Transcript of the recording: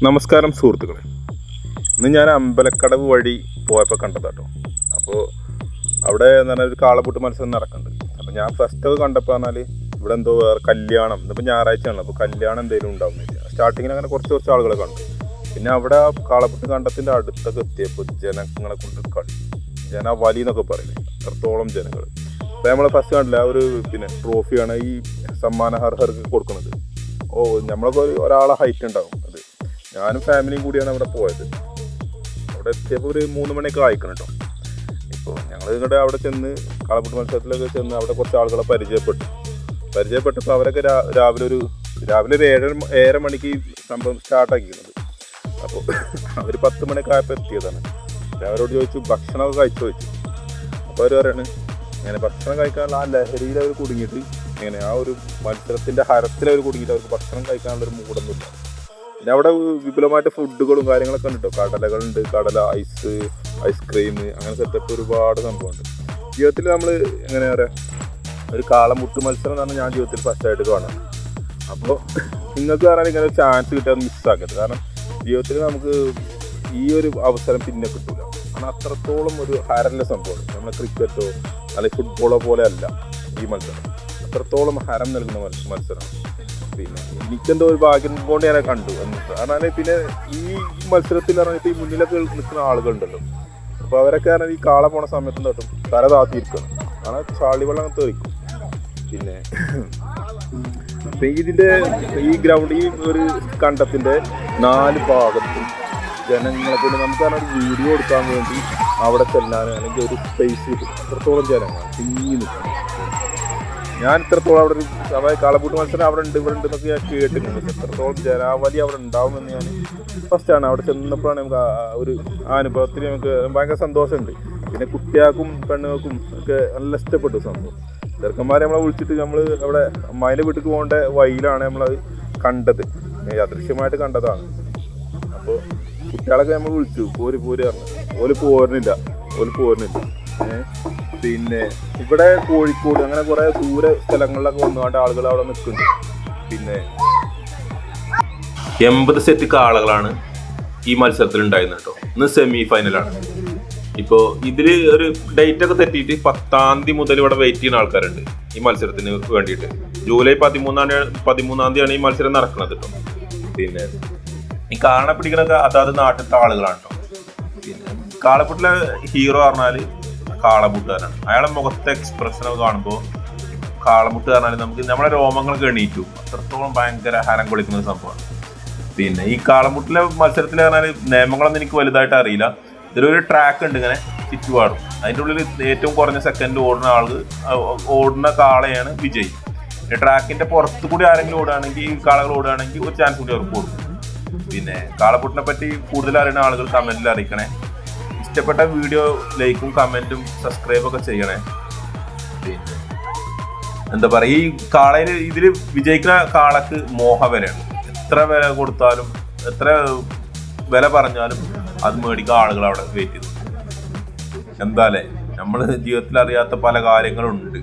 നമസ്കാരം സുഹൃത്തുക്കളെ. ഇന്ന് ഞാൻ അമ്പലക്കടവ് വഴി പോയപ്പോൾ കണ്ടതാട്ടോ. അപ്പോൾ അവിടെ എന്ന് പറഞ്ഞാൽ ഒരു കാളപൂട്ട് മത്സരം നടക്കുന്നുണ്ട്. അപ്പോൾ ഞാൻ ഫസ്റ്റ് അത് കണ്ടപ്പോൾ പറഞ്ഞാൽ ഇവിടെ എന്തോ വേറെ കല്യാണം, ഇന്നിപ്പോൾ ഞായറാഴ്ചയാണ്, അപ്പോൾ കല്യാണം എന്തെങ്കിലും ഉണ്ടാവുന്നില്ല. സ്റ്റാർട്ടിങ്ങിൽ അങ്ങനെ കുറച്ച് ആളുകളെ കണ്ടു. പിന്നെ അവിടെ ആ കാളപൂട്ട് കണ്ടത്തിൻ്റെ അടുത്തൊക്കെ എത്തിയപ്പോൾ ജനങ്ങളെ കൊണ്ട് കളി, ജനവലി എന്നൊക്കെ പറയുന്നത്, അത്രത്തോളം ജനങ്ങൾ. അപ്പോൾ നമ്മൾ ഫസ്റ്റ് കണ്ടില്ല ഒരു ട്രോഫിയാണ് ഈ സമ്മാനഹർഹർക്ക് കൊടുക്കുന്നത്. നമ്മളൊക്കെ ഒരാളെ ഹൈറ്റ് ഉണ്ടാവും. അത് ഞാനും ഫാമിലിയും കൂടിയാണ് അവിടെ പോയത്. അവിടെ എത്തിയപ്പോൾ ഒരു 3 മണിയൊക്കെ ആയിക്കണം കേട്ടോ. ഇപ്പോൾ ഞങ്ങൾ ഇങ്ങോട്ട് അവിടെ ചെന്ന് കാളപൂട്ട് മത്സരത്തിലൊക്കെ ചെന്ന് അവിടെ കുറച്ച് ആളുകളെ പരിചയപ്പെട്ടപ്പോൾ അവരൊക്കെ രാവിലെ ഒരു 7:30 മണിക്ക് ഈ സംഭവം സ്റ്റാർട്ടാക്കിയിരുന്നത്. അപ്പോൾ അവർ 10 മണിയൊക്കെ ആയപ്പോൾ എത്തിയതാണ്. അവരോട് ചോദിച്ചു ഭക്ഷണമൊക്കെ കഴിച്ചു. അപ്പോൾ അവർ പറയാണ് ഇങ്ങനെ ഭക്ഷണം കഴിക്കാനുള്ള ആ ലഹരിയിൽ അവർ കുടുങ്ങിയിട്ട് ഇങ്ങനെ ആ ഒരു മത്സരത്തിൻ്റെ ഹരത്തിൽ അവർ കുടുങ്ങിയിട്ട് അവർക്ക് ഭക്ഷണം കഴിക്കാനുള്ളൊരു മൂടൊന്നുമില്ല. പിന്നെ അവിടെ വിപുലമായിട്ട് ഫുഡുകളും കാര്യങ്ങളൊക്കെ ഉണ്ട് കേട്ടോ. കടലകളുണ്ട്, കടല, ഐസ്ക്രീം, അങ്ങനെ സെറ്റപ്പ് ഒരുപാട് സംഭവമുണ്ട്. ജീവിതത്തിൽ നമ്മൾ എങ്ങനെ പറയുക, ഒരു കാളമുട്ട് മത്സരം എന്ന് പറഞ്ഞാൽ ഞാൻ ജീവിതത്തിൽ ഫസ്റ്റായിട്ട് കാണാം. അപ്പോൾ നിങ്ങൾക്ക് പറഞ്ഞാൽ ഇങ്ങനെ ഒരു ചാൻസ് കിട്ടാൻ മിസ്സാക്കരുത്. കാരണം ജീവിതത്തിൽ നമുക്ക് ഈ ഒരു അവസരം പിന്നെ കിട്ടില്ല. കാരണം അത്രത്തോളം ഒരു ഹരൻ്റെ സംഭവമാണ്. നമ്മൾ ക്രിക്കറ്റോ അല്ലെങ്കിൽ ഫുട്ബോളോ പോലെ അല്ല ഈ മത്സരം. അത്രത്തോളം ഹരം നൽകുന്ന മത്സരമാണ്. പിന്നെ എനിക്കെന്തോ ഒരു ഭാഗ്യം കൊണ്ട് ഞാൻ കണ്ടു. കാരണം പിന്നെ ഈ മത്സരത്തിൽ പറഞ്ഞാൽ ഇപ്പോൾ ഈ മുന്നിലൊക്കെ നിൽക്കുന്ന ആളുകളുണ്ടല്ലോ, അപ്പോൾ അവരൊക്കെ പറഞ്ഞാൽ ഈ കാള പോണ സമയത്ത് തൊട്ടും തല താത്തിയിരിക്കണം. കാരണം ചാളിവെള്ളം തെറിക്കും. പിന്നെ ഇതിൻ്റെ ഈ ഗ്രൗണ്ട്, ഈ ഒരു കണ്ടത്തിൻ്റെ 4 ഭാഗത്തും ജനങ്ങളെ കൊണ്ട് നമുക്ക് പറഞ്ഞാൽ ഒരു വീഡിയോ എടുക്കാൻ വേണ്ടി അവിടെ ചെല്ലാൻ അല്ലെങ്കിൽ ഒരു സ്പേസ് കിട്ടും. അത്രത്തോളം ജനങ്ങൾ തിങ്ങി നിൽക്കും. ഞാൻ ഇത്രത്തോളം അവിടെ ഒരു കാളപൂട്ട് മത്സരം അവിടെ ഉണ്ട്, ഇവിടെ ഉണ്ടെന്നൊക്കെ ഞാൻ കേട്ടിട്ടുണ്ട്. എത്രത്തോളം ജനാവലി അവിടെ ഉണ്ടാവുമെന്ന് ഞാൻ ഫസ്റ്റാണ് അവിടെ ചെന്നപ്പോഴാണ് നമുക്ക് ഒരു അനുഭവത്തിൽ നമുക്ക് ഭയങ്കര സന്തോഷമുണ്ട്. പിന്നെ കുട്ടികൾക്കും പെണ്ണുങ്ങൾക്കും ഒക്കെ നല്ല ഇഷ്ടപ്പെട്ടു സംഭവം. ചെറുക്കന്മാരെ നമ്മളെ വിളിച്ചിട്ട് നമ്മൾ അവിടെ അമ്മായിൻ്റെ വീട്ടിൽ പോകേണ്ട വഴിയിലാണ് നമ്മളത് കണ്ടത്, അദൃശ്യമായിട്ട് കണ്ടതാണ്. അപ്പോൾ കുട്ടികളൊക്കെ നമ്മൾ വിളിച്ചു പോര് പറഞ്ഞു. ഓല് പോരുന്നില്ല. പിന്നെ ഇവിടെ കോഴിക്കോട് അങ്ങനെ കുറേ ദൂര സ്ഥലങ്ങളിലൊക്കെ വന്നുകൊണ്ട് ആളുകൾ അവിടെ നിൽക്കുന്നുണ്ട്. പിന്നെ 80 സെറ്റ് കാളകളാണ് ഈ മത്സരത്തിൽ ഉണ്ടായിരുന്നത് കേട്ടോ. ഇന്ന് സെമി ഫൈനലാണ്. ഇപ്പോൾ ഇതിൽ ഒരു ഡേറ്റ് ഒക്കെ തെറ്റിയിട്ട് 10-ാം തീയതി മുതൽ ഇവിടെ വെയിറ്റ് ചെയ്യുന്ന ആൾക്കാരുണ്ട് ഈ മത്സരത്തിന് വേണ്ടിയിട്ട്. ജൂലൈ 13-ാം തീയതിയാണ് ഈ മത്സരം നടക്കുന്നത് കേട്ടോ. പിന്നെ ഈ കാള പിടിക്കണൊക്കെ അതാത് നാട്ടിലത്തെ ആളുകളാണ് കേട്ടോ. പിന്നെ കാളപ്പൂട്ടിലെ ഹീറോ പറഞ്ഞാൽ കാളമുട്ടുകാരനാണ്. അയാളെ മുഖത്തെ എക്സ്പ്രഷനൊക്കെ കാണുമ്പോൾ കാളമുട്ട് പറഞ്ഞാൽ നമ്മളെ രോമങ്ങളൊക്കെ എണീറ്റു. അത്രത്തോളം ഭയങ്കര ഹരം കൊള്ളിക്കുന്ന ഒരു സംഭവമാണ്. പിന്നെ ഈ കാളമുട്ടിലെ മത്സരത്തിൽ പറഞ്ഞാൽ നിയമങ്ങളൊന്നും എനിക്ക് വലുതായിട്ട് അറിയില്ല. ഇതിലൊരു ട്രാക്ക് ഉണ്ട് ഇങ്ങനെ ചുറ്റുപാടും. അതിൻ്റെ ഉള്ളിൽ ഏറ്റവും കുറഞ്ഞ സെക്കൻഡ് ഓടുന്ന കാളയാണ് വിജയി. ട്രാക്കിൻ്റെ പുറത്തു കൂടി ആരെങ്കിലും ഓടുകയാണെങ്കിൽ, ഈ കാളകൾ ഓടുകയാണെങ്കിൽ ഒരു ചാൻസ് കൂടി അവർക്ക് കൊടുക്കും. പിന്നെ കാളപ്പൂട്ടിനെ പറ്റി കൂടുതൽ അറിയുന്ന ആളുകൾ കമൻറ്റിൽ അറിയിക്കണേ. ഇഷ്ടപ്പെട്ട വീഡിയോ ലൈക്കും കമൻറ്റും സബ്സ്ക്രൈബൊക്കെ ചെയ്യണേ. പിന്നെ എന്താ പറയുക, ഈ കാളയിൽ ഇതിൽ വിജയിക്കുന്ന കാളക്ക് മോഹവിലയാണ്. എത്ര വില കൊടുത്താലും എത്ര വില പറഞ്ഞാലും അത് മേടിക്കുന്ന ആളുകൾ അവിടെ വെയിറ്റ് ചെയ്തു. എന്താല്ലേ, നമ്മൾ ജീവിതത്തിൽ അറിയാത്ത പല കാര്യങ്ങളുണ്ട്.